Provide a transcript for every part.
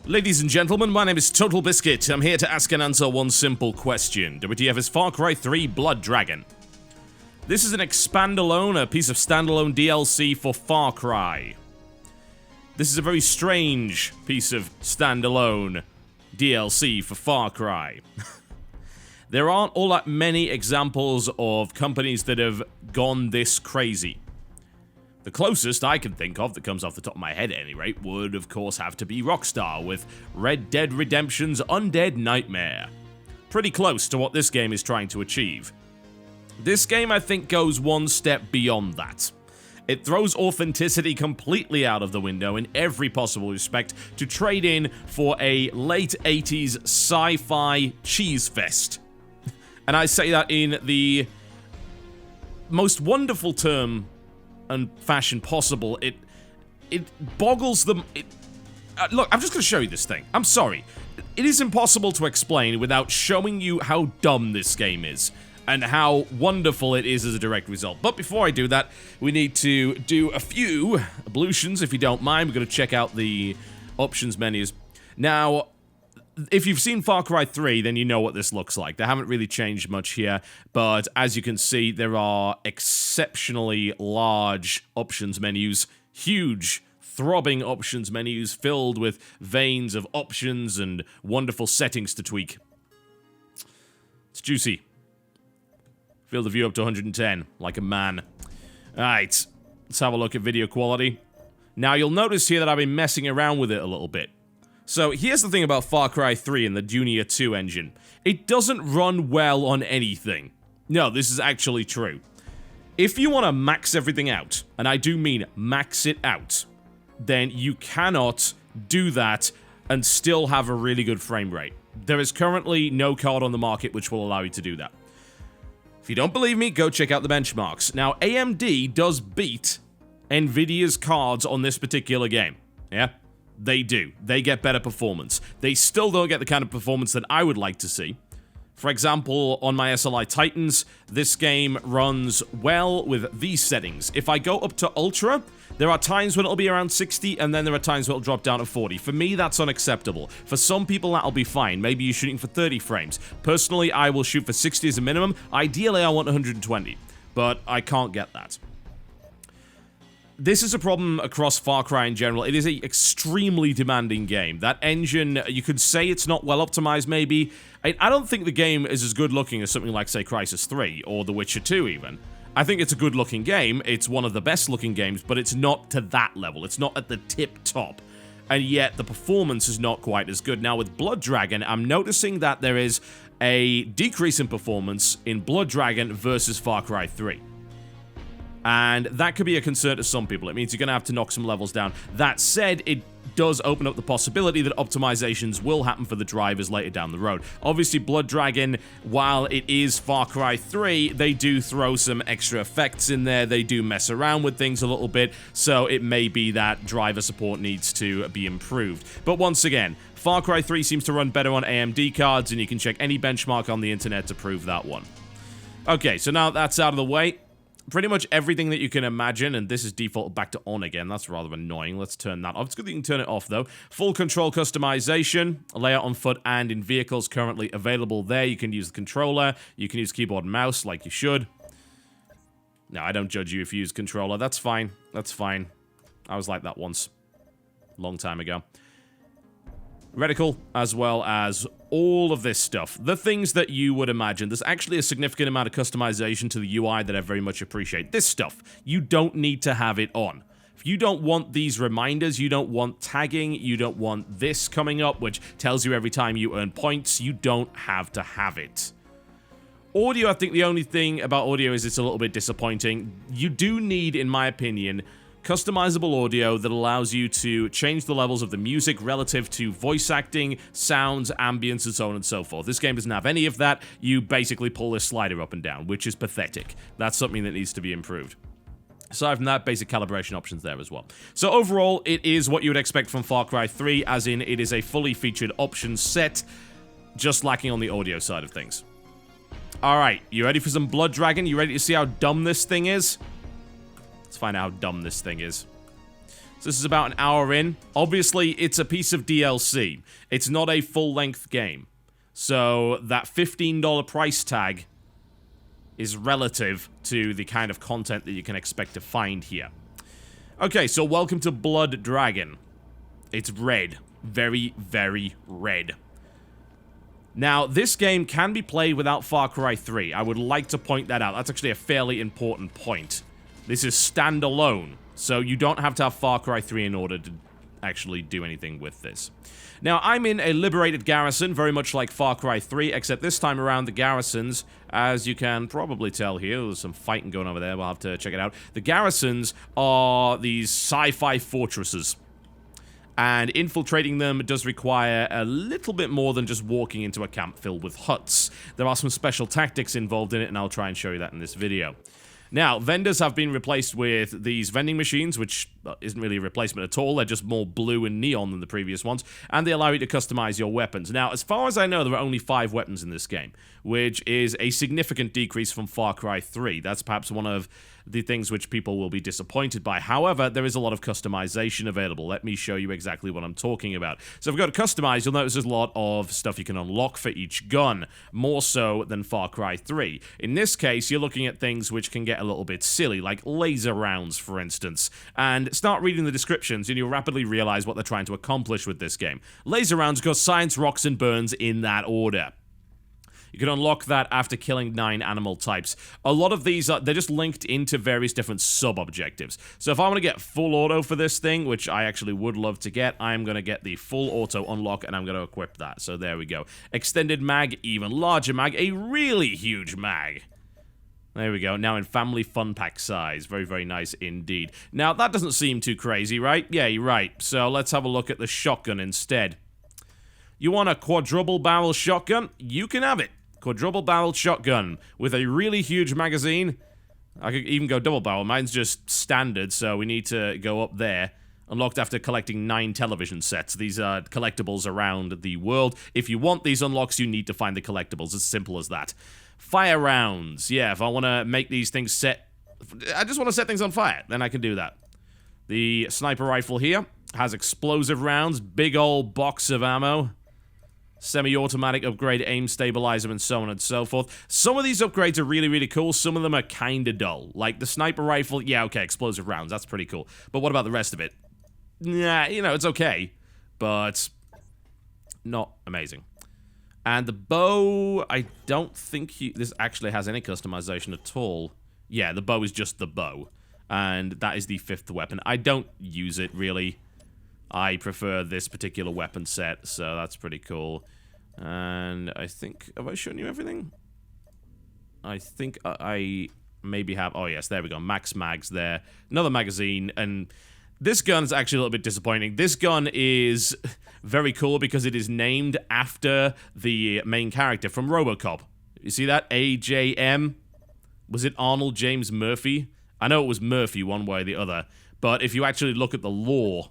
Ladies and gentlemen, my name is TotalBiscuit. I'm here to ask and answer one simple question. WTF is Far Cry 3 Blood Dragon. This is an expand-alone, a piece of standalone DLC for Far Cry. This is a very strange piece of standalone DLC for Far Cry. There aren't all that many examples of companies that have gone this crazy. The closest I can think of, that comes off the top of my head at any rate, would of course have to be Rockstar with Red Dead Redemption's Undead Nightmare. Pretty close to what this game is trying to achieve. This game, I think, goes one step beyond that. It throws authenticity completely out of the window in every possible respect to trade in for a late 80s sci-fi cheese fest. And I say that in the most wonderful term and fashion possible. It boggles them. Look, I'm just going to show you this thing. I'm sorry. It is impossible to explain without showing you how dumb this game is and how wonderful it is as a direct result. But before I do that, we need to do a few ablutions, if you don't mind. We're going to check out the options menus. Now, if you've seen Far Cry 3, then you know what this looks like. They haven't really changed much here, but as you can see, there are exceptionally large options menus, huge, throbbing options menus filled with veins of options and wonderful settings to tweak. It's juicy. Fill the view up to 110, like a man. Alright, let's have a look at video quality. Now, you'll notice here that I've been messing around with it a little bit. So, here's the thing about Far Cry 3 and the Junior 2 engine. It doesn't run well on anything. No, this is actually true. If you want to max everything out, and I do mean max it out, then you cannot do that and still have a really good frame rate. There is currently no card on the market which will allow you to do that. If you don't believe me, go check out the benchmarks. Now, AMD does beat Nvidia's cards on this particular game. Yeah? They do. They get better performance. They still don't get the kind of performance that I would like to see. For example, on my SLI Titans, this game runs well with these settings. If I go up to Ultra, there are times when it'll be around 60, and then there are times when it'll drop down to 40. For me, that's unacceptable. For some people, that'll be fine. Maybe you're shooting for 30 frames. Personally, I will shoot for 60 as a minimum. Ideally, I want 120, but I can't get that. This is a problem across Far Cry in general. It is an extremely demanding game. That engine, you could say it's not well optimized, maybe. I don't think the game is as good looking as something like, say, Crysis 3 or The Witcher 2 even. I think it's a good looking game. It's one of the best looking games, but it's not to that level. It's not at the tip top. And yet, the performance is not quite as good. Now, with Blood Dragon, I'm noticing that there is a decrease in performance in Blood Dragon versus Far Cry 3. And that could be a concern to some people. It means you're going to have to knock some levels down. That said, it does open up the possibility that optimizations will happen for the drivers later down the road. Obviously, Blood Dragon, while it is Far Cry 3, they do throw some extra effects in there. They do mess around with things a little bit, so it may be that driver support needs to be improved. But once again, Far Cry 3 seems to run better on AMD cards, and you can check any benchmark on the internet to prove that one. Okay, so now that's out of the way. Pretty much everything that you can imagine, and this is default back to on again. That's rather annoying. Let's turn that off. It's good that you can turn it off, though. Full control customization, layout on foot and in vehicles currently available there. You can use the controller. You can use keyboard and mouse like you should. No, I don't judge you if you use controller. That's fine. That's fine. I was like that once. Long time ago. Reticle, as well as all of this stuff. The things that you would imagine. There's actually a significant amount of customization to the UI that I very much appreciate. This stuff, you don't need to have it on. If you don't want these reminders, you don't want tagging, you don't want this coming up, which tells you every time you earn points, you don't have to have it. Audio, I think the only thing about audio is it's a little bit disappointing. You do need, in my opinion, customizable audio that allows you to change the levels of the music relative to voice acting, sounds, ambience, and so on and so forth. This game doesn't have any of that. You basically pull this slider up and down, which is pathetic. That's something that needs to be improved. Aside from that, basic calibration options there as well. So overall, it is what you would expect from Far Cry 3, as in it is a fully featured options set, just lacking on the audio side of things. Alright, you ready for some Blood Dragon? You ready to see how dumb this thing is? Let's find out how dumb this thing is. So this is about an hour in. Obviously, it's a piece of DLC. It's not a full-length game. So that $15 price tag is relative to the kind of content that you can expect to find here. Okay, so welcome to Blood Dragon. It's red. Very, very red. Now, this game can be played without Far Cry 3. I would like to point that out. That's actually a fairly important point. This is standalone, so you don't have to have Far Cry 3 in order to actually do anything with this. Now, I'm in a liberated garrison, very much like Far Cry 3, except this time around the garrisons, as you can probably tell here, there's some fighting going over there, we'll have to check it out. The garrisons are these sci-fi fortresses, and infiltrating them does require a little bit more than just walking into a camp filled with huts. There are some special tactics involved in it, and I'll try and show you that in this video. Now, vendors have been replaced with these vending machines, which isn't really a replacement at all. They're just more blue and neon than the previous ones, and they allow you to customize your weapons. Now, as far as I know, there are only 5 weapons in this game, which is a significant decrease from Far Cry 3. That's perhaps one of the things which people will be disappointed by. However, there is a lot of customization available. Let me show you exactly what I'm talking about. So if we go to customize, you'll notice there's a lot of stuff you can unlock for each gun, more so than Far Cry 3. In this case, you're looking at things which can get a little bit silly, like laser rounds, for instance. And start reading the descriptions, and you'll rapidly realize what they're trying to accomplish with this game. Laser rounds go science, rocks, and burns in that order. You can unlock that after killing 9 animal types. A lot of these, they're just linked into various different sub-objectives. So if I want to get full auto for this thing, which I actually would love to get, I'm going to get the full auto unlock, and I'm going to equip that. So there we go. Extended mag, even larger mag, a really huge mag. There we go. Now in family fun pack size. Very, very nice indeed. Now, that doesn't seem too crazy, right? Yeah, you're right. So let's have a look at the shotgun instead. You want a quadruple barrel shotgun? You can have it. Quadruple barrel shotgun with a really huge magazine. I could even go double barrel. Mine's just standard, so we need to go up there. Unlocked after collecting 9 television sets. These are collectibles around the world. If you want these unlocks, you need to find the collectibles. As simple as that. Fire rounds. Yeah, if I want to make these things set... I just want to set things on fire. Then I can do that. The sniper rifle here has explosive rounds. Big old box of ammo. Semi-automatic upgrade, aim stabilizer, and so on and so forth. Some of these upgrades are really, really cool. Some of them are kinda dull. Like the sniper rifle, yeah, okay, explosive rounds, that's pretty cool. But what about the rest of it? Nah, you know, it's okay. But not amazing. And the bow, I don't think this actually has any customization at all. Yeah, the bow is just the bow. And that is the 5th weapon. I don't use it, really. I prefer this particular weapon set, so that's pretty cool. And I think... Have I shown you everything? I think I maybe have... Oh, yes, there we go. Max mags there. Another magazine, and this gun is actually a little bit disappointing. This gun is very cool because it is named after the main character from RoboCop. You see that? AJM? Was it Arnold James Murphy? I know it was Murphy one way or the other, but if you actually look at the lore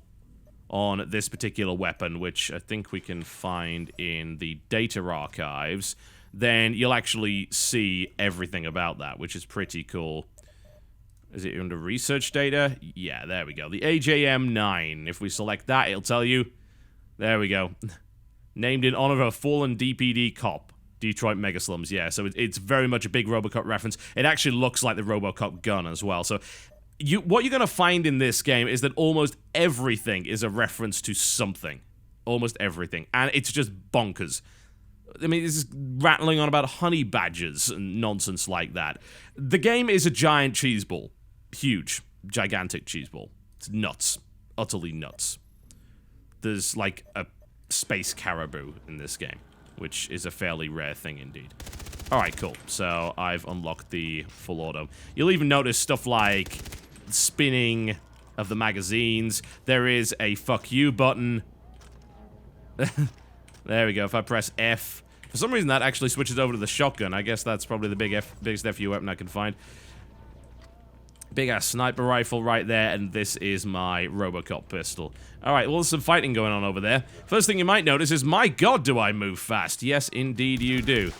on this particular weapon, which I think we can find in the data archives, then you'll actually see everything about that, which is pretty cool. Is it under research data? Yeah, there we go. The AJM-9. If we select that, it'll tell you. There we go. Named in honor of a fallen DPD cop. Detroit Megaslums, yeah. So it's very much a big RoboCop reference. It actually looks like the RoboCop gun as well. So what you're going to find in this game is that almost everything is a reference to something. Almost everything. And it's just bonkers. I mean, it's just rattling on about honey badgers and nonsense like that. The game is a giant cheese ball. Huge. Gigantic cheese ball. It's nuts. Utterly nuts. There's like a space caribou in this game, which is a fairly rare thing indeed. Alright, cool. So I've unlocked the full auto. You'll even notice stuff like spinning of the magazines. There is a fuck you button. There we go. If I press F, for some reason that actually switches over to the shotgun. I guess that's probably the biggest FU weapon I can find. Big ass sniper rifle right there, and this is my RoboCop pistol. Alright, well, there's some fighting going on over there. First thing you might notice is, my god, do I move fast. Yes, indeed you do.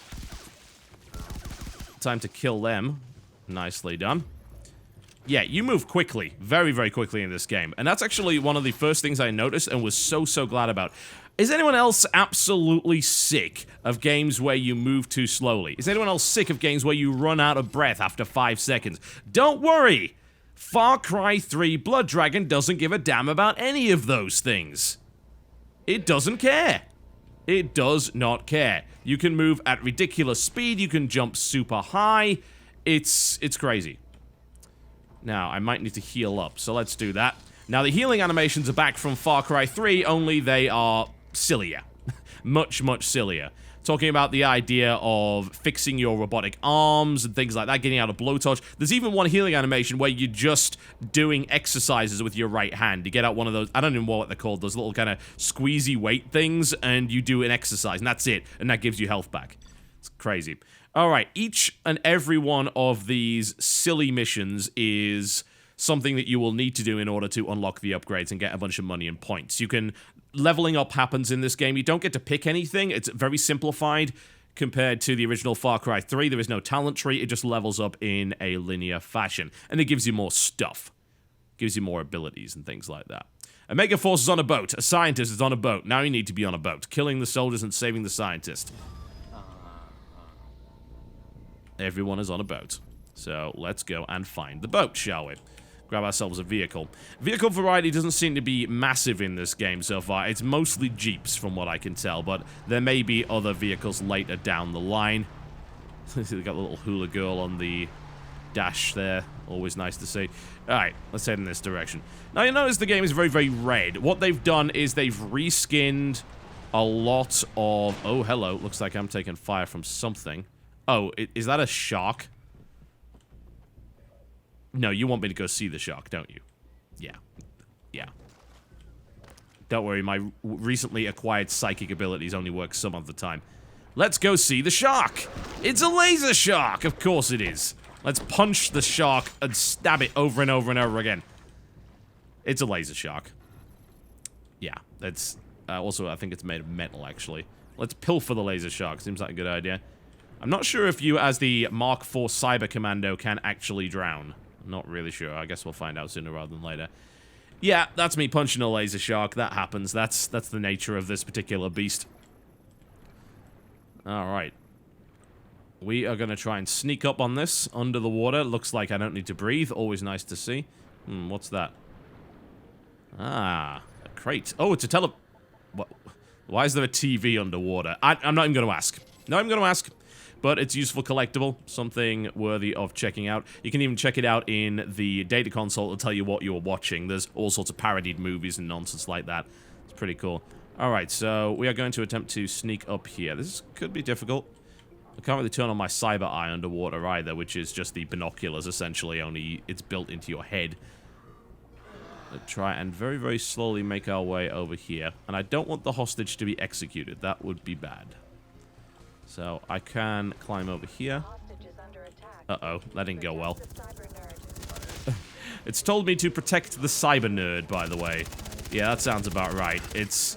Time to kill them. Nicely done. Yeah, you move quickly. Very, very quickly in this game. And that's actually one of the first things I noticed and was so, so glad about. Is anyone else absolutely sick of games where you move too slowly? Is anyone else sick of games where you run out of breath after 5 seconds? Don't worry! Far Cry 3 Blood Dragon doesn't give a damn about any of those things. It doesn't care. It does not care. You can move at ridiculous speed, you can jump super high. It's crazy. Now, I might need to heal up, so let's do that. Now, the healing animations are back from Far Cry 3, only they are sillier. Much, much sillier. Talking about the idea of fixing your robotic arms and things like that, getting out of blowtorch. There's even one healing animation where you're just doing exercises with your right hand. You get out one of those, I don't even know what they're called, those little kind of squeezy weight things, and you do an exercise, and that's it. And that gives you health back. It's crazy. Alright, each and every one of these silly missions is something that you will need to do in order to unlock the upgrades and get a bunch of money and points. You can... Leveling up happens in this game. You don't get to pick anything. It's very simplified compared to the original Far Cry 3. There is no talent tree. It just levels up in a linear fashion. And it gives you more stuff. Gives you more abilities and things like that. A Mega Force is on a boat. A scientist is on a boat. Now you need to be on a boat. Killing the soldiers and saving the scientist. Everyone is on a boat. So let's go and find the boat, shall we? Grab ourselves a vehicle. Vehicle variety doesn't seem to be massive in this game so far. It's mostly Jeeps from what I can tell, but there may be other vehicles later down the line. We've got a little hula girl on the dash there. Always nice to see. Alright, let's head in this direction. Now you notice the game is very, very red. What they've done is they've reskinned a lot of... Oh, hello. Looks like I'm taking fire from something. Oh, is that a shark? No, you want me to go see the shark, don't you? Yeah. Yeah. Don't worry, my recently acquired psychic abilities only work some of the time. Let's go see the shark! It's a laser shark! Of course it is. Let's punch the shark and stab it over and over and over again. It's a laser shark. Yeah, that's... also, I think it's made of metal, actually. Let's pilfer the laser shark. Seems like a good idea. I'm not sure if you, as the Mark IV Cyber Commando, can actually drown. Not really sure. I guess we'll find out sooner rather than later. Yeah, that's me punching a laser shark. That happens. That's the nature of this particular beast. Alright. We are going to try and sneak up on this under the water. Looks like I don't need to breathe. Always nice to see. What's that? Ah, a crate. Oh, it's a What? Why is there a TV underwater? I'm not even going to ask. No, I'm going to ask. But it's useful collectible, something worthy of checking out. You can even check it out in the data console to tell you what you're watching. There's all sorts of parodied movies and nonsense like that. It's pretty cool. Alright, so we are going to attempt to sneak up here. This could be difficult. I can't really turn on my cyber eye underwater either, which is just the binoculars, essentially, only it's built into your head. Let's try and very, very slowly make our way over here. And I don't want the hostage to be executed. That would be bad. So, I can climb over here. Uh-oh, that didn't go well. It's told me to protect the cyber nerd, by the way. Yeah, that sounds about right. It's...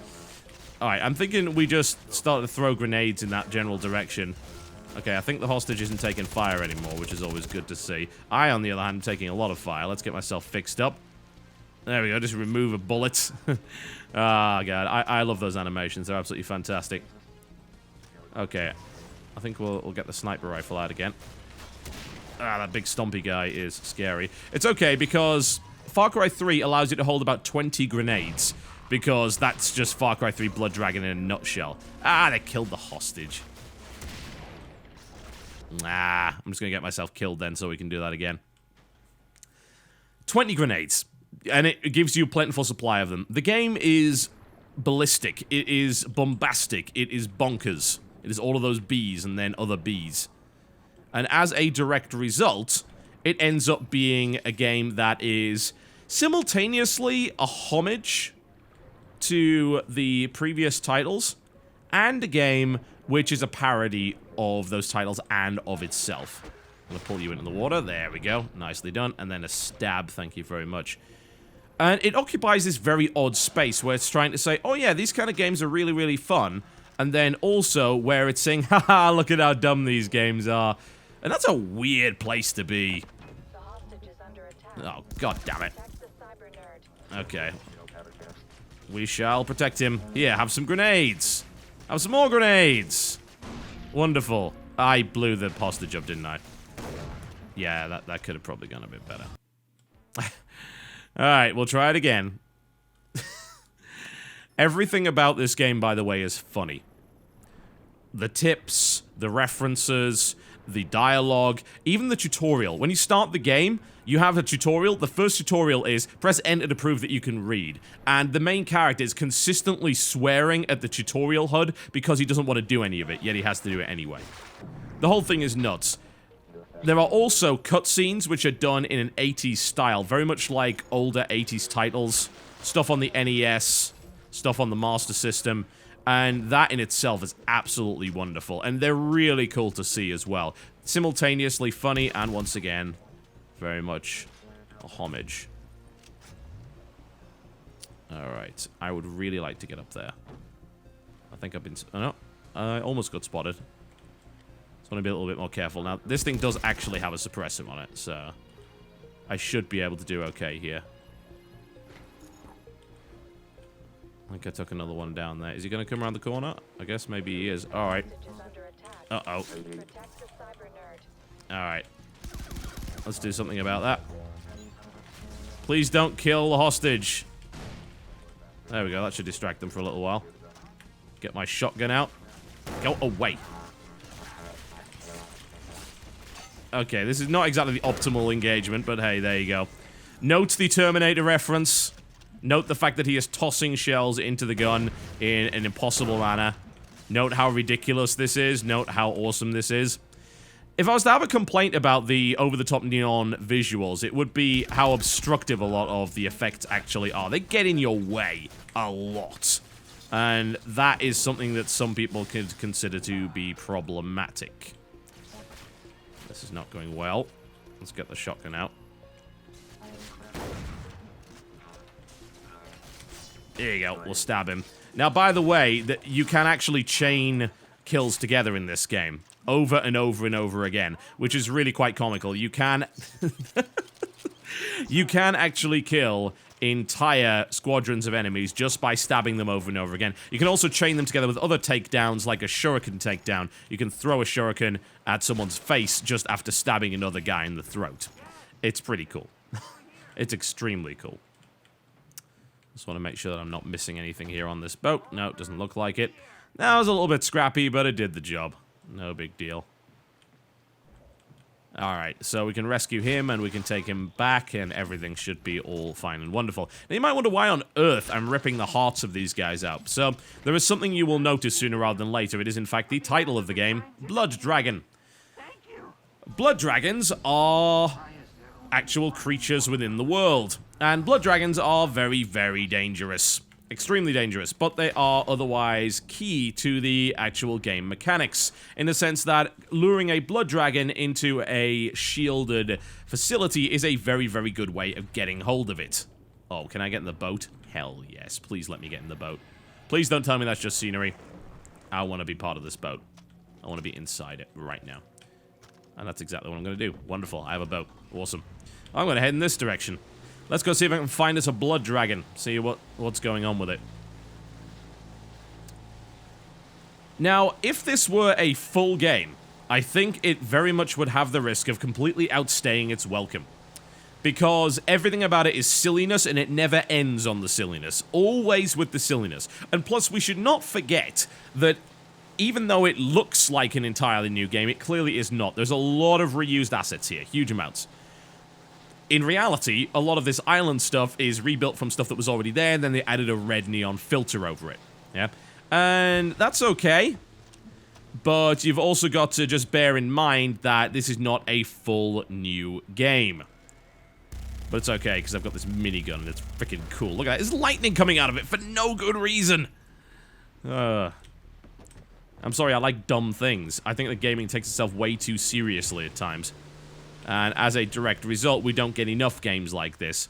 Alright, I'm thinking we just start to throw grenades in that general direction. Okay, I think the hostage isn't taking fire anymore, which is always good to see. I, on the other hand, am taking a lot of fire. Let's get myself fixed up. There we go, just remove a bullet. Ah, God, I love those animations. They're absolutely fantastic. Okay, I think we'll get the sniper rifle out again. Ah, that big stompy guy is scary. It's okay, because Far Cry 3 allows you to hold about 20 grenades, because that's just Far Cry 3 Blood Dragon in a nutshell. Ah, they killed the hostage. Ah, I'm just gonna get myself killed then, so we can do that again. 20 grenades, and it gives you a plentiful supply of them. The game is ballistic, it is bombastic, it is bonkers. It is all of those B's and then other B's. And as a direct result, it ends up being a game that is simultaneously a homage to the previous titles, and a game which is a parody of those titles and of itself. I'm gonna pull you into the water. There we go. Nicely done. And then a stab. Thank you very much. And it occupies this very odd space where it's trying to say, oh yeah, these kind of games are really, really fun. And then also where it's saying, haha, look at how dumb these games are. And that's a weird place to be. Oh, god damn it. Okay. We shall protect him. Here, have some grenades. Have some more grenades. Wonderful. I blew the hostage up, didn't I? Yeah, that could have probably gone a bit better. Alright, we'll try it again. Everything about this game, by the way, is funny. The tips, the references, the dialogue, even the tutorial. When you start the game, you have a tutorial. The first tutorial is press enter to prove that you can read. And the main character is consistently swearing at the tutorial HUD because he doesn't want to do any of it, yet he has to do it anyway. The whole thing is nuts. There are also cutscenes which are done in an 80s style, very much like older 80s titles. Stuff on the NES, stuff on the Master System, and that in itself is absolutely wonderful, and they're really cool to see as well. Simultaneously funny, and once again, very much a homage. Alright, I would really like to get up there. I think I've been... oh no, I almost got spotted. So I'm going to be a little bit more careful. Now, this thing does actually have a suppressor on it, so I should be able to do okay here. I think I took another one down there. Is he going to come around the corner? I guess maybe he is. Alright. Uh-oh. Alright. Let's do something about that. Please don't kill the hostage. There we go. That should distract them for a little while. Get my shotgun out. Go away. Okay, this is not exactly the optimal engagement, but hey, there you go. Note the Terminator reference. Note the fact that he is tossing shells into the gun in an impossible manner. Note how ridiculous this is. Note how awesome this is. If I was to have a complaint about the over-the-top neon visuals, it would be how obstructive a lot of the effects actually are. They get in your way a lot. And that is something that some people could consider to be problematic. This is not going well. Let's get the shotgun out. There you go. We'll stab him. Now, by the way, that you can actually chain kills together in this game. Over and over and over again. Which is really quite comical. You can... you can actually kill entire squadrons of enemies just by stabbing them over and over again. You can also chain them together with other takedowns, like a shuriken takedown. You can throw a shuriken at someone's face just after stabbing another guy in the throat. It's pretty cool. It's extremely cool. Just want to make sure that I'm not missing anything here on this boat. No, it doesn't look like it. That was a little bit scrappy, but it did the job. No big deal. Alright, so we can rescue him, and we can take him back, and everything should be all fine and wonderful. Now, you might wonder why on earth I'm ripping the hearts of these guys out. So, there is something you will notice sooner rather than later. It is, in fact, the title of the game, Blood Dragon. Blood dragons are actual creatures within the world. And blood dragons are very, very dangerous. Extremely dangerous, but they are otherwise key to the actual game mechanics, in the sense that luring a blood dragon into a shielded facility is a very, very good way of getting hold of it. Oh, can I get in the boat? Hell yes, please let me get in the boat. Please don't tell me that's just scenery. I want to be part of this boat. I want to be inside it right now. And that's exactly what I'm going to do. Wonderful, I have a boat. Awesome. I'm going to head in this direction. Let's go see if I can find us a blood dragon. See what's going on with it. Now, if this were a full game, I think it very much would have the risk of completely outstaying its welcome. Because everything about it is silliness, and it never ends on the silliness. Always with the silliness. And plus, we should not forget that even though it looks like an entirely new game, it clearly is not. There's a lot of reused assets here. Huge amounts. In reality, a lot of this island stuff is rebuilt from stuff that was already there, and then they added a red neon filter over it. Yeah? And that's okay. But you've also got to just bear in mind that this is not a full new game. But it's okay, because I've got this minigun, and it's freaking cool. Look at that. There's lightning coming out of it for no good reason. I'm sorry, I like dumb things. I think that gaming takes itself way too seriously at times. And as a direct result, we don't get enough games like this.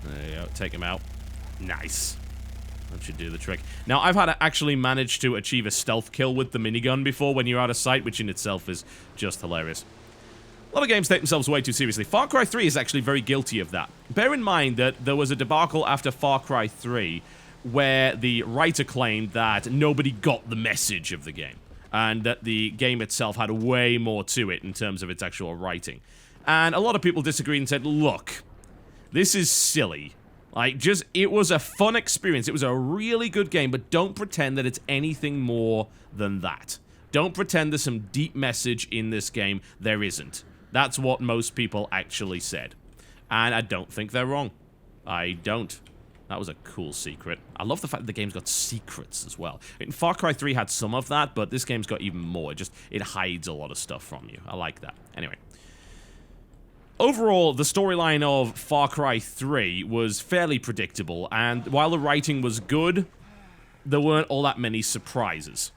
There you go, take him out. Nice. That should do the trick. Now, I've had to actually manage to achieve a stealth kill with the minigun before when you're out of sight, which in itself is just hilarious. A lot of games take themselves way too seriously. Far Cry 3 is actually very guilty of that. Bear in mind that there was a debacle after Far Cry 3 where the writer claimed that nobody got the message of the game, and that the game itself had way more to it in terms of its actual writing. And a lot of people disagreed and said, look, this is silly. Like, it was a fun experience. It was a really good game, but don't pretend that it's anything more than that. Don't pretend there's some deep message in this game. There isn't. That's what most people actually said. And I don't think they're wrong. I don't. That was a cool secret. I love the fact that the game's got secrets as well. Far Cry 3 had some of that, but this game's got even more. It hides a lot of stuff from you. I like that. Anyway. Overall, the storyline of Far Cry 3 was fairly predictable, and while the writing was good, there weren't all that many surprises.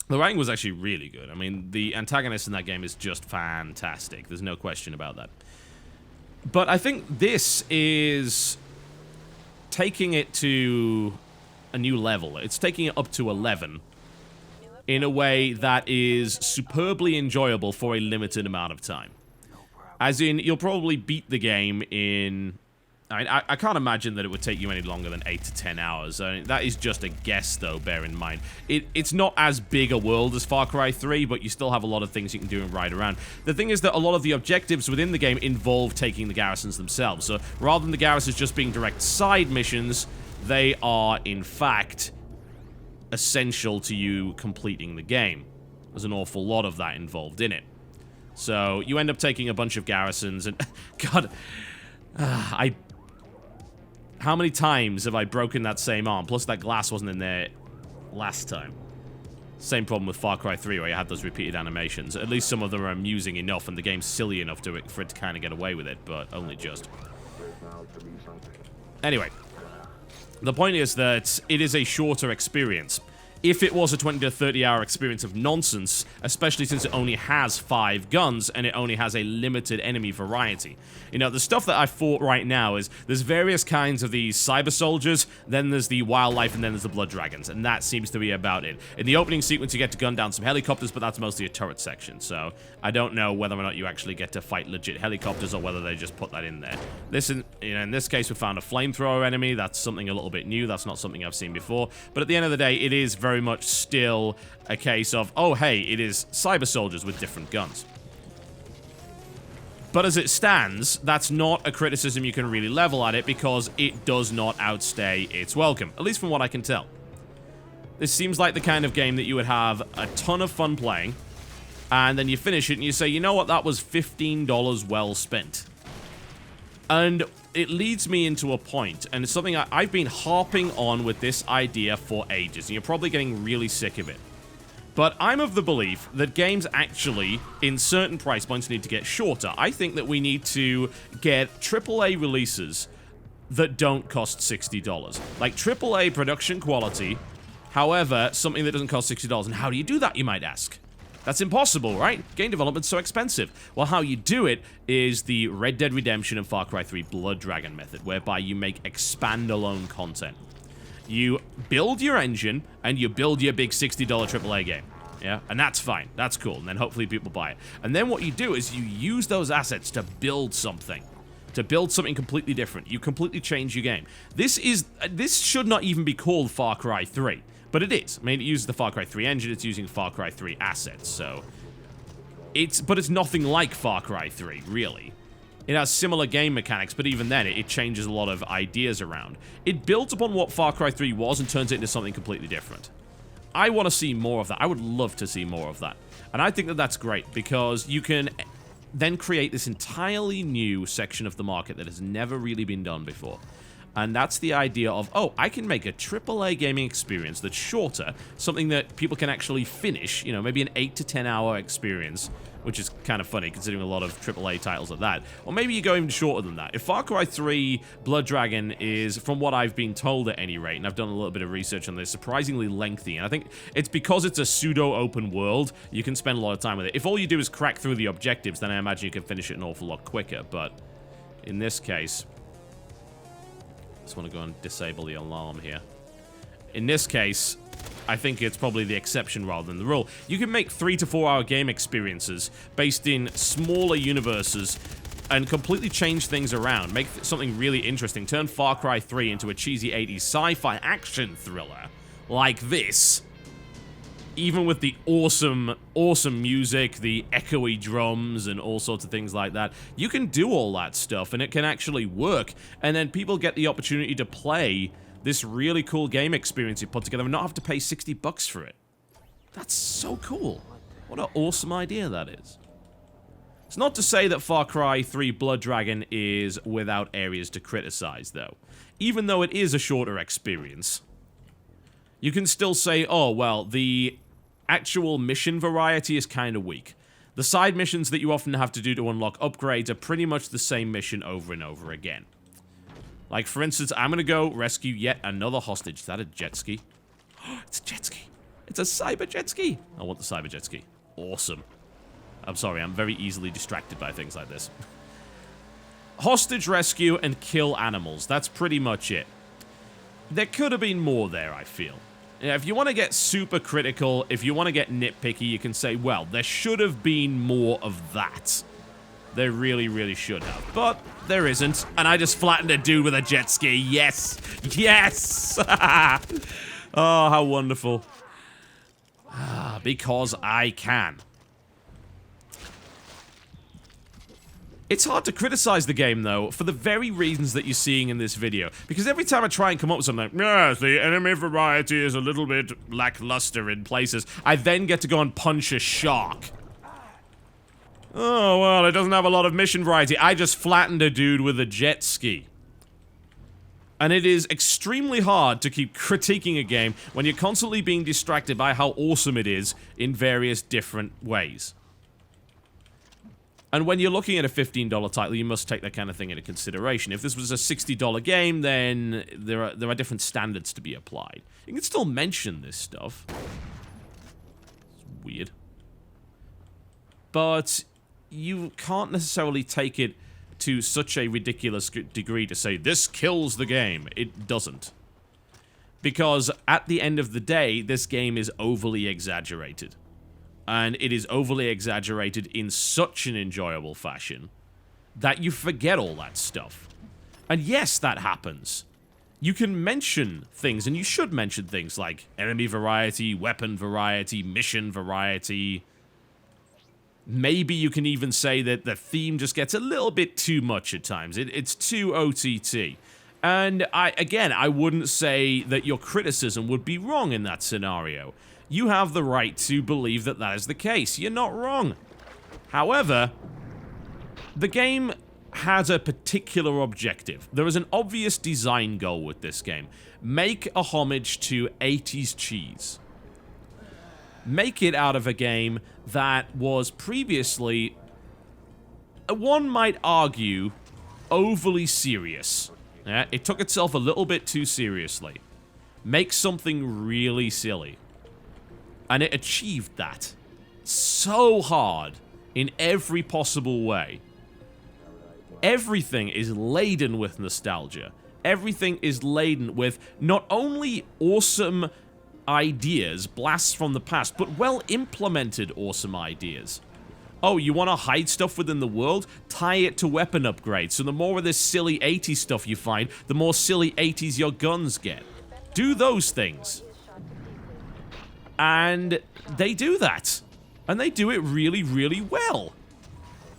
The writing was actually really good. I mean, the antagonist in that game is just fantastic. There's no question about that. But I think this is taking it to a new level. It's taking it up to 11 in a way that is superbly enjoyable for a limited amount of time. As in, you'll probably beat the game in... I can't imagine that it would take you any longer than 8 to 10 hours. That is just a guess, though, bear in mind. It's not as big a world as Far Cry 3, but you still have a lot of things you can do and ride around. The thing is that a lot of the objectives within the game involve taking the garrisons themselves. So rather than the garrisons just being direct side missions, they are, in fact, essential to you completing the game. There's an awful lot of that involved in it. So you end up taking a bunch of garrisons, and... God... How many times have I broken that same arm? Plus, that glass wasn't in there last time. Same problem with Far Cry 3, where you had those repeated animations. At least some of them are amusing enough, and the game's silly enough for it to kind of get away with it, but only just. Anyway. The point is that it is a shorter experience. If it was a 20 to 30 hour experience of nonsense, especially since it only has 5 guns and it only has a limited enemy variety. You know, the stuff that I fought right now is there's various kinds of these cyber soldiers, then there's the wildlife, and then there's the blood dragons, and that seems to be about it. In the opening sequence, you get to gun down some helicopters, but that's mostly a turret section, so I don't know whether or not you actually get to fight legit helicopters or whether they just put that in there. In this case, we found a flamethrower enemy. That's something a little bit new. That's not something I've seen before, but at the end of the day, it is very much still a case of, oh hey, it is cyber soldiers with different guns. But as it stands, that's not a criticism you can really level at it because it does not outstay its welcome, at least from what I can tell. This seems like the kind of game that you would have a ton of fun playing, and then you finish it and you say, you know what, that was $15 well spent. And it leads me into a point, and it's something I've been harping on with this idea for ages, and you're probably getting really sick of it. But I'm of the belief that games actually, in certain price points, need to get shorter. I think that we need to get AAA releases that don't cost $60. Like AAA production quality, however, something that doesn't cost $60. And how do you do that, you might ask? That's impossible, right? Game development's so expensive. Well, how you do it is the Red Dead Redemption and Far Cry 3 Blood Dragon method, whereby you make expand-alone content. You build your engine, and you build your big $60 AAA game. Yeah? And that's fine. That's cool. And then hopefully people buy it. And then what you do is you use those assets to build something. To build something completely different. You completely change your game. This should not even be called Far Cry 3. But it is. I mean, it uses the Far Cry 3 engine, it's using Far Cry 3 assets, so... But it's nothing like Far Cry 3, really. It has similar game mechanics, but even then, it changes a lot of ideas around. It builds upon what Far Cry 3 was and turns it into something completely different. I want to see more of that. I would love to see more of that. And I think that that's great, because you can then create this entirely new section of the market that has never really been done before. And that's the idea of, oh, I can make a AAA gaming experience that's shorter, something that people can actually finish, you know, maybe an 8 to 10 hour experience, which is kind of funny considering a lot of AAA titles at that. Or maybe you go even shorter than that. If Far Cry 3 Blood Dragon is, from what I've been told at any rate, and I've done a little bit of research on this, surprisingly lengthy, and I think it's because it's a pseudo-open world, you can spend a lot of time with it. If all you do is crack through the objectives, then I imagine you can finish it an awful lot quicker, but in this case... Just want to go and disable the alarm here. In this case, I think it's probably the exception rather than the rule. You can make 3 to 4 hour game experiences based in smaller universes and completely change things around. Make something really interesting. Turn Far Cry 3 into a cheesy 80s sci-fi action thriller like this. Even with the awesome, awesome music, the echoey drums, and all sorts of things like that. You can do all that stuff, and it can actually work. And then people get the opportunity to play this really cool game experience you put together and not have to pay $60 for it. That's so cool. What an awesome idea that is. It's not to say that Far Cry 3 Blood Dragon is without areas to criticize, though. Even though it is a shorter experience, you can still say, oh, well, the actual mission variety is kind of weak. The side missions that you often have to do to unlock upgrades are pretty much the same mission over and over again. Like, for instance, I'm going to go rescue yet another hostage. Is that a jet ski? It's a jet ski. It's a cyber jet ski. I want the cyber jet ski. Awesome. I'm sorry, I'm very easily distracted by things like this. Hostage rescue and kill animals. That's pretty much it. There could have been more there, I feel. If you want to get super critical, if you want to get nitpicky, you can say, well, there should have been more of that. There really, really should have. But there isn't. And I just flattened a dude with a jet ski. Yes! Yes! Oh, how wonderful. Because I can. It's hard to criticize the game, though, for the very reasons that you're seeing in this video. Because every time I try and come up with something like, yes, the enemy variety is a little bit lackluster in places, I then get to go and punch a shark. Oh, well, it doesn't have a lot of mission variety. I just flattened a dude with a jet ski. And it is extremely hard to keep critiquing a game when you're constantly being distracted by how awesome it is in various different ways. And when you're looking at a $15 title, you must take that kind of thing into consideration. If this was a $60 game, then there are different standards to be applied. You can still mention this stuff. It's weird. But you can't necessarily take it to such a ridiculous degree to say, this kills the game. It doesn't. Because at the end of the day, this game is overly exaggerated. And it is overly exaggerated in such an enjoyable fashion that you forget all that stuff. And yes, that happens. You can mention things, and you should mention things like enemy variety, weapon variety, mission variety. Maybe you can even say that the theme just gets a little bit too much at times. It's too OTT. And I wouldn't say that your criticism would be wrong in that scenario. You have the right to believe that that is the case. You're not wrong. However, the game has a particular objective. There is an obvious design goal with this game. Make a homage to 80s cheese. Make it out of a game that was previously, one might argue, overly serious. Yeah, it took itself a little bit too seriously. Make something really silly. And it achieved that so hard in every possible way. Everything is laden with nostalgia. Everything is laden with not only awesome ideas, blasts from the past, but well-implemented awesome ideas. Oh, you want to hide stuff within the world? Tie it to weapon upgrades. So the more of this silly 80s stuff you find, the more silly 80s your guns get. Do those things. And they do that. And they do it really, really well.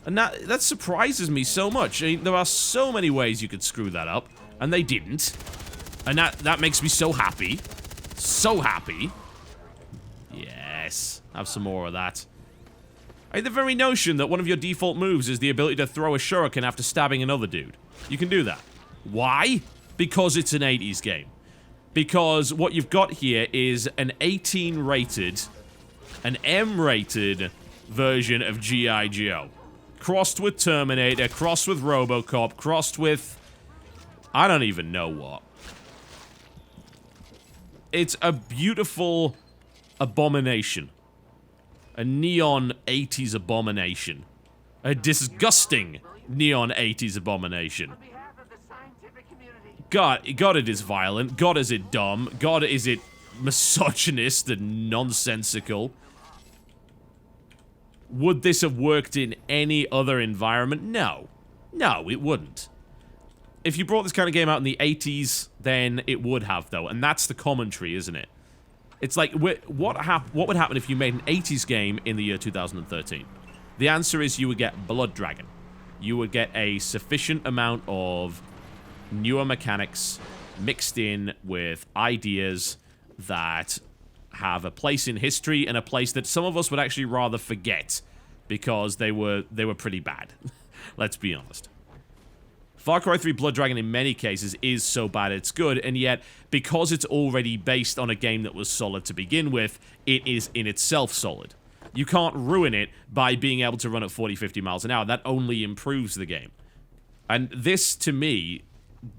And that surprises me so much. I mean, there are so many ways you could screw that up, and they didn't. And that makes me so happy. So happy. Yes. Have some more of that. I mean, the very notion that one of your default moves is the ability to throw a shuriken after stabbing another dude. You can do that. Why? Because it's an 80s game. Because what you've got here is an 18-rated, an M-rated version of G.I. Joe. Crossed with Terminator, crossed with RoboCop, crossed with... I don't even know what. It's a beautiful abomination. A neon 80s abomination. A disgusting neon 80s abomination. God, it is violent. God, is it dumb. God, is it misogynist and nonsensical. Would this have worked in any other environment? No. No, it wouldn't. If you brought this kind of game out in the 80s, then it would have, though. And that's the commentary, isn't it? It's like, what would happen if you made an 80s game in the year 2013? The answer is you would get Blood Dragon. You would get a sufficient amount of newer mechanics mixed in with ideas that have a place in history and a place that some of us would actually rather forget because they were pretty bad. Let's be honest. Far Cry 3 Blood Dragon in many cases is so bad it's good, and yet, because it's already based on a game that was solid to begin with, it is in itself solid. You can't ruin it by being able to run at 40, 50 miles an hour. That only improves the game. And this, to me,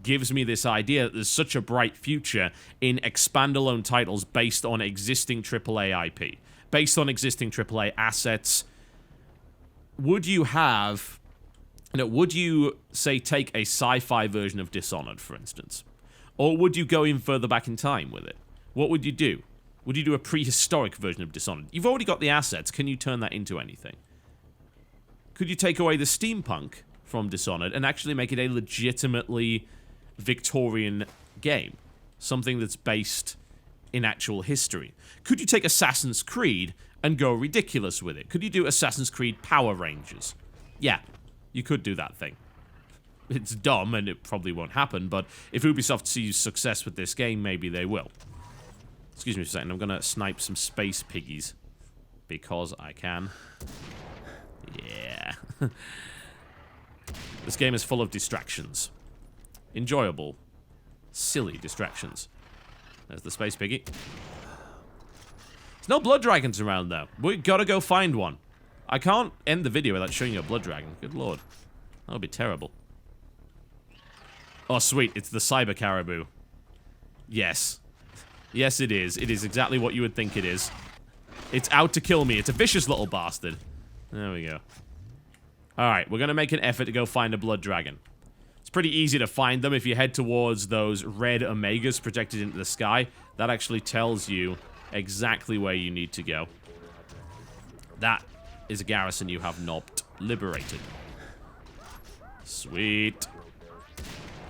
gives me this idea that there's such a bright future in expandalone titles based on existing AAA IP, based on existing AAA assets. Would you have... would you, say, take a sci-fi version of Dishonored, for instance? Or would you go even further back in time with it? What would you do? Would you do a prehistoric version of Dishonored? You've already got the assets. Can you turn that into anything? Could you take away the steampunk from Dishonored and actually make it a legitimately Victorian game? Something that's based in actual history. Could you take Assassin's Creed and go ridiculous with it? Could you do Assassin's Creed Power Rangers? Yeah. You could do that thing. It's dumb, and it probably won't happen, but if Ubisoft sees success with this game, maybe they will. Excuse me for a second, I'm gonna snipe some space piggies. Because I can. Yeah. This game is full of distractions. Enjoyable. Silly distractions. There's the space piggy. There's no blood dragons around, though. We gotta go find one. I can't end the video without showing you a blood dragon. Good lord. That would be terrible. Oh, sweet. It's the cyber caribou. Yes. Yes, it is. It is exactly what you would think it is. It's out to kill me. It's a vicious little bastard. There we go. Alright, we're going to make an effort to go find a blood dragon. It's pretty easy to find them if you head towards those red omegas projected into the sky. That actually tells you exactly where you need to go. That is a garrison you have not liberated. Sweet.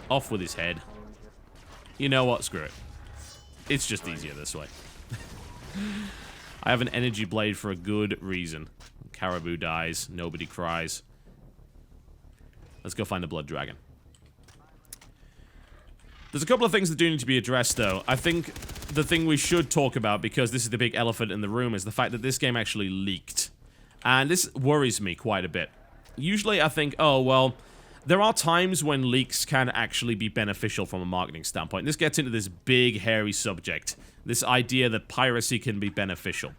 Off with his head. You know what? Screw it. It's just easier this way. I have an energy blade for a good reason. Caribou dies. Nobody cries. Let's go find a blood dragon. There's a couple of things that do need to be addressed, though. I think the thing we should talk about, because this is the big elephant in the room, is the fact that this game actually leaked. And this worries me quite a bit. Usually I think, oh, well, there are times when leaks can actually be beneficial from a marketing standpoint. This gets into this big, hairy subject. This idea that piracy can be beneficial.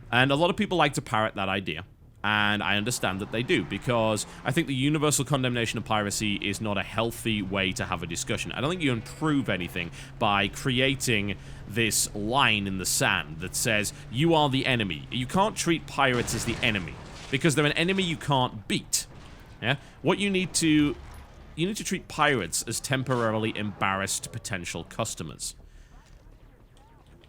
And a lot of people like to parrot that idea. And I understand that they do, because I think the universal condemnation of piracy is not a healthy way to have a discussion. I don't think you improve anything by creating this line in the sand that says, you are the enemy. You can't treat pirates as the enemy, because they're an enemy you can't beat. Yeah? What you need to treat pirates as temporarily embarrassed potential customers.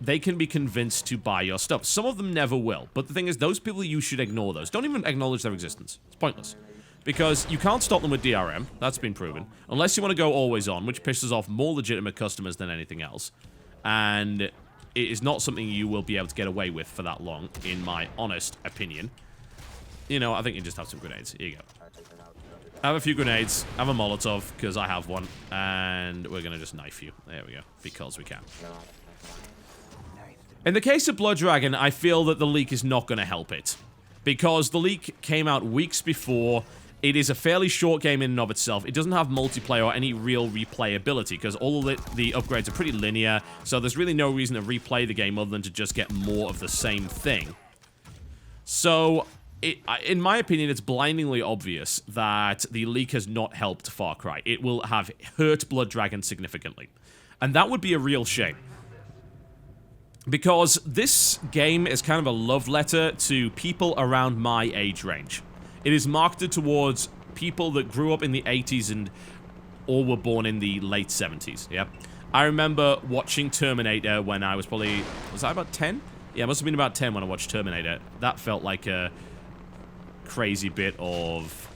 They can be convinced to buy your stuff. Some of them never will. But the thing is, those people, you should ignore those. Don't even acknowledge their existence. It's pointless. Because you can't stop them with DRM. That's been proven. Unless you want to go always on, which pisses off more legitimate customers than anything else. And it is not something you will be able to get away with for that long, in my honest opinion. You know, I think you just have some grenades. Here you go. Have a few grenades. Have a Molotov, because I have one. And we're going to just knife you. There we go. Because we can. In the case of Blood Dragon, I feel that the leak is not going to help it. Because the leak came out weeks before. It is a fairly short game in and of itself. It doesn't have multiplayer or any real replayability, because all of the upgrades are pretty linear, so there's really no reason to replay the game other than to just get more of the same thing. So, in my opinion, it's blindingly obvious that the leak has not helped Far Cry. It will have hurt Blood Dragon significantly. And that would be a real shame. Because this game is kind of a love letter to people around my age range. It is marketed towards people that grew up in the 80s and or were born in the late 70s, yeah? I remember watching Terminator when I was probably... Was I about 10? Yeah, I must have been about 10 when I watched Terminator. That felt like a crazy bit of...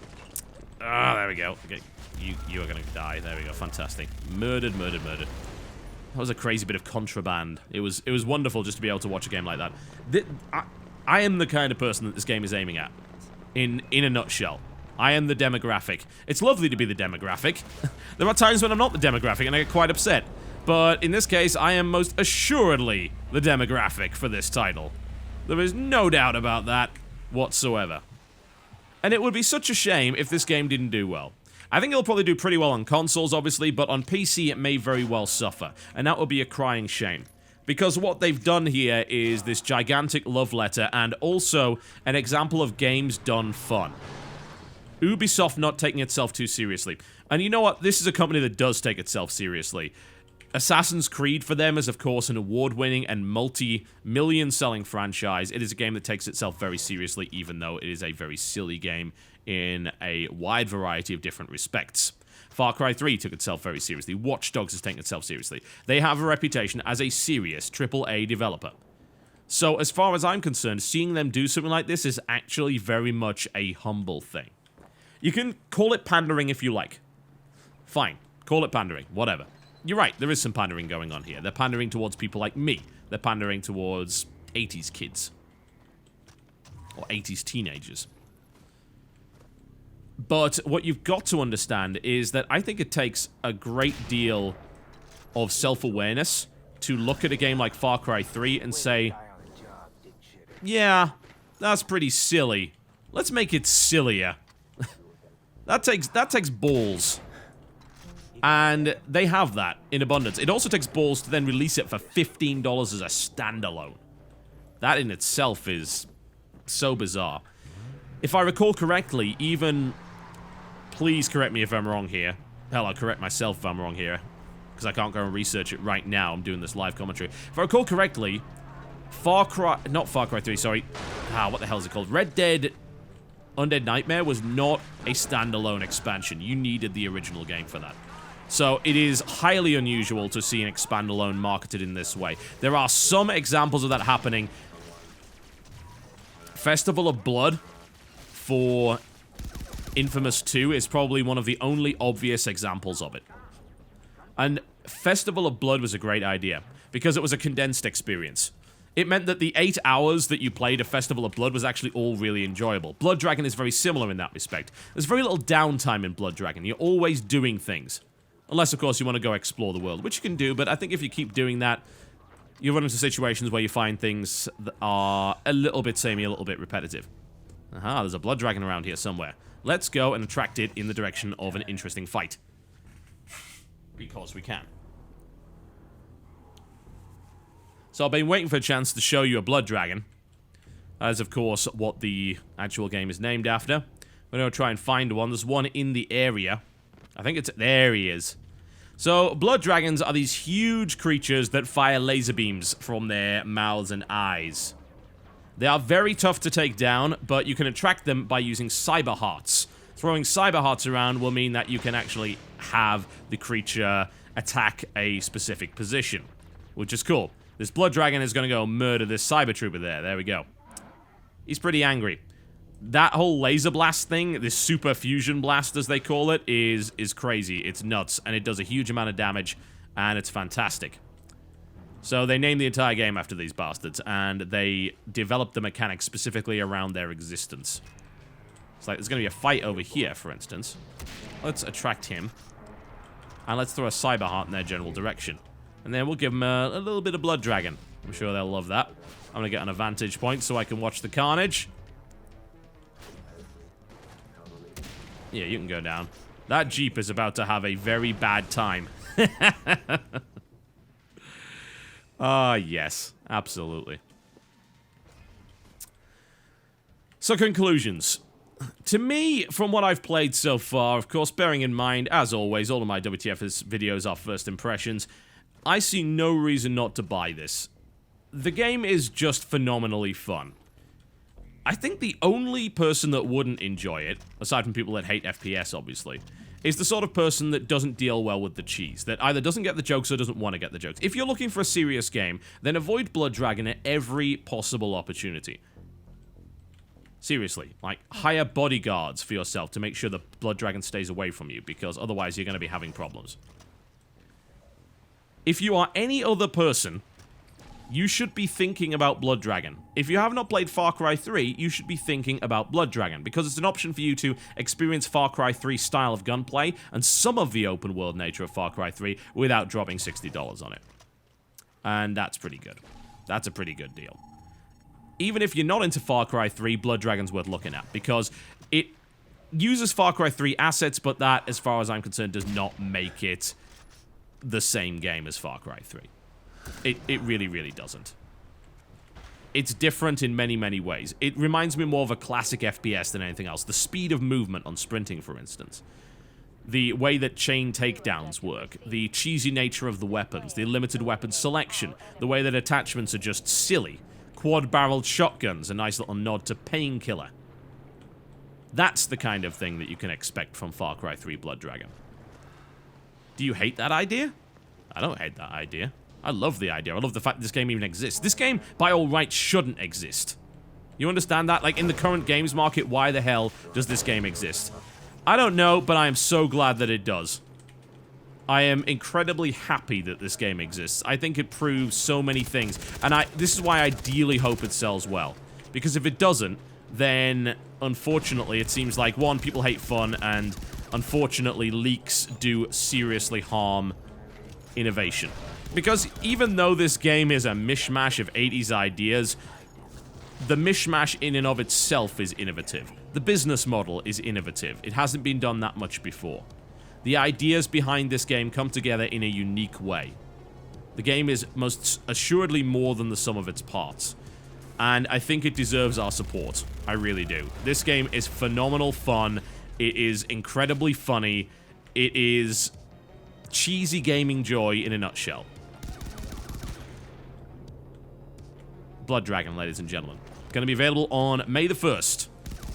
Ah, there we go. Okay, you are going to die. There we go. Fantastic. Murdered, murdered, murdered. That was a crazy bit of contraband. It was wonderful just to be able to watch a game like that. I am the kind of person that this game is aiming at. In a nutshell. I am the demographic. It's lovely to be the demographic. There are times when I'm not the demographic and I get quite upset. But in this case, I am most assuredly the demographic for this title. There is no doubt about that whatsoever. And it would be such a shame if this game didn't do well. I think it'll probably do pretty well on consoles, obviously, but on PC it may very well suffer. And that would be a crying shame. Because what they've done here is this gigantic love letter and also an example of games done fun. Ubisoft not taking itself too seriously. And you know what? This is a company that does take itself seriously. Assassin's Creed for them is, of course, an award-winning and multi-million selling franchise. It is a game that takes itself very seriously, even though it is a very silly game in a wide variety of different respects. Far Cry 3 took itself very seriously. Watch Dogs is taking itself seriously. They have a reputation as a serious AAA developer. So, as far as I'm concerned, seeing them do something like this is actually very much a humble thing. You can call it pandering if you like. Fine. Call it pandering. Whatever. You're right, there is some pandering going on here. They're pandering towards people like me. They're pandering towards 80s kids. Or 80s teenagers. But what you've got to understand is that I think it takes a great deal of self-awareness to look at a game like Far Cry 3 and say, yeah, that's pretty silly. Let's make it sillier. That takes balls. And they have that in abundance. It also takes balls to then release it for $15 as a standalone. That in itself is so bizarre. If I recall correctly, even... Please correct me if I'm wrong here. Hell, I'll correct myself if I'm wrong here. Because I can't go and research it right now. I'm doing this live commentary. If I recall correctly, not Far Cry 3, sorry. What the hell is it called? Red Dead Undead Nightmare was not a standalone expansion. You needed the original game for that. So it is highly unusual to see an expand-alone marketed in this way. There are some examples of that happening. Festival of Blood for Infamous 2 is probably one of the only obvious examples of it. And Festival of Blood was a great idea, because it was a condensed experience. It meant that the 8 hours that you played a Festival of Blood was actually all really enjoyable. Blood Dragon is very similar in that respect. There's very little downtime in Blood Dragon. You're always doing things. Unless, of course, you want to go explore the world, which you can do, but I think if you keep doing that, you run into situations where you find things that are a little bit samey, a little bit repetitive. Aha, there's a blood dragon around here somewhere. Let's go and attract it in the direction of an interesting fight. Because we can. So I've been waiting for a chance to show you a blood dragon. That is, of course, what the actual game is named after. We're going to try and find one. There's one in the area. I think it's... There he is. So, blood dragons are these huge creatures that fire laser beams from their mouths and eyes. They are very tough to take down, but you can attract them by using cyber hearts. Throwing cyber hearts around will mean that you can actually have the creature attack a specific position, which is cool. This blood dragon is going to go murder this cyber trooper there. There we go. He's pretty angry. That whole laser blast thing, this super fusion blast as they call it, is crazy. It's nuts, and it does a huge amount of damage, and it's fantastic. So they named the entire game after these bastards, and they developed the mechanics specifically around their existence. It's like there's going to be a fight over here, for instance. Let's attract him, and let's throw a cyber heart in their general direction. And then we'll give them a little bit of blood dragon. I'm sure they'll love that. I'm going to get an vantage point so I can watch the carnage. Yeah, you can go down. That Jeep is about to have a very bad time. Ah, yes. Absolutely. So, conclusions. To me, from what I've played so far, of course, bearing in mind, as always, all of my WTF Is videos are first impressions, I see no reason not to buy this. The game is just phenomenally fun. I think the only person that wouldn't enjoy it, aside from people that hate FPS, obviously, is the sort of person that doesn't deal well with the cheese, that either doesn't get the jokes or doesn't want to get the jokes. If you're looking for a serious game, then avoid Blood Dragon at every possible opportunity. Seriously, like, hire bodyguards for yourself to make sure the Blood Dragon stays away from you, because otherwise you're going to be having problems. If you are any other person, you should be thinking about Blood Dragon. If you have not played Far Cry 3, you should be thinking about Blood Dragon, because it's an option for you to experience Far Cry 3 style of gunplay and some of the open world nature of Far Cry 3 without dropping $60 on it. And that's pretty good. That's a pretty good deal. Even if you're not into Far Cry 3, Blood Dragon's worth looking at, because it uses Far Cry 3 assets, but that, as far as I'm concerned, does not make it the same game as Far Cry 3. It really, really doesn't. It's different in many, many ways. It reminds me more of a classic FPS than anything else. The speed of movement on sprinting, for instance. The way that chain takedowns work. The cheesy nature of the weapons. The limited weapon selection. The way that attachments are just silly. Quad-barreled shotguns, a nice little nod to Painkiller. That's the kind of thing that you can expect from Far Cry 3 Blood Dragon. Do you hate that idea? I don't hate that idea. I love the idea. I love the fact that this game even exists. This game, by all rights, shouldn't exist. You understand that? Like, in the current games market, why the hell does this game exist? I don't know, but I am so glad that it does. I am incredibly happy that this game exists. I think it proves so many things. And this is why I ideally hope it sells well. Because if it doesn't, then, unfortunately, it seems like, one, people hate fun, and, unfortunately, leaks do seriously harm innovation. Because even though this game is a mishmash of 80s ideas, the mishmash in and of itself is innovative. The business model is innovative. It hasn't been done that much before. The ideas behind this game come together in a unique way. The game is most assuredly more than the sum of its parts. And I think it deserves our support. I really do. This game is phenomenal fun. It is incredibly funny. It is cheesy gaming joy in a nutshell. Blood Dragon, ladies and gentlemen. Going to be available on May the 1st.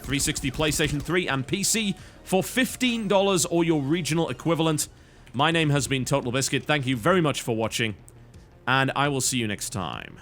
360, PlayStation 3, and PC for $15 or your regional equivalent. My name has been TotalBiscuit. Thank you very much for watching, and I will see you next time.